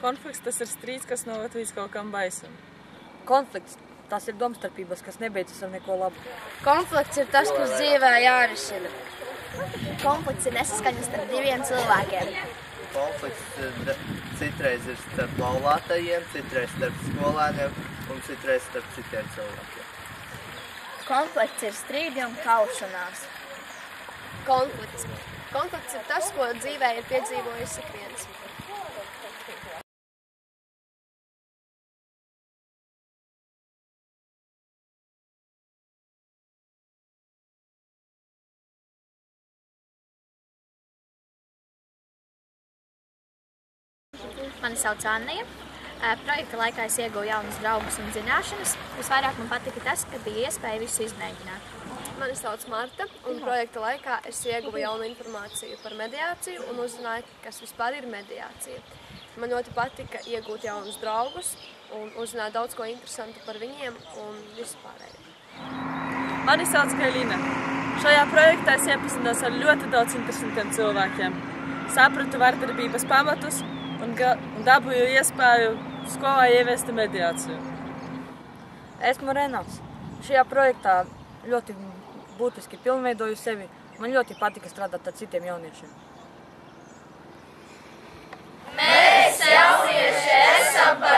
Konflikts tas ir strīds, kas noved līdz kaut kam baisam. Konflikts tas ir domstarpības, kas nebeidzas ar neko labu. Konflikts ir tas, kas dzīvē jārisina. Konflikts ir nesaskaņas starp diviem cilvēkiem. Konflikts citreiz ir starp laulātajiem, citreiz starp skolēniem un citreiz starp citiem cilvēkiem. Konflikts ir strīdi un kaušanās. Konflikts. Konflikts ir tas, ko dzīvē ir piedzīvojis ik viens. Mani sauc Annija. Projekta laikā es ieguvu jaunus draugus un zināšanas. Visvairāk man patika tas, ka bija iespēja visu izmēģināt. Mani sauc Marta, un projekta laikā es ieguvu jaunu informāciju par mediāciju un uzzināju, kas vispār ir mediācija. Man ļoti patika iegūt jaunus draugus un uzzināt daudz ko interesantu par viņiem un vispārēju. Mani sauc Gailina. Šajā projektā es iepazinos ar ļoti daudz interesantiem cilvēkiem. Sapratu vardarbības pamatus un dabūju iespēju skolā ieviest mediāciju. Esmu Renāts. Šajā projektā ļoti būtiski pilnveidoju sevi. Man ļoti patika strādāt ar citiem jauniešiem. Mēs, jaunieši, esam par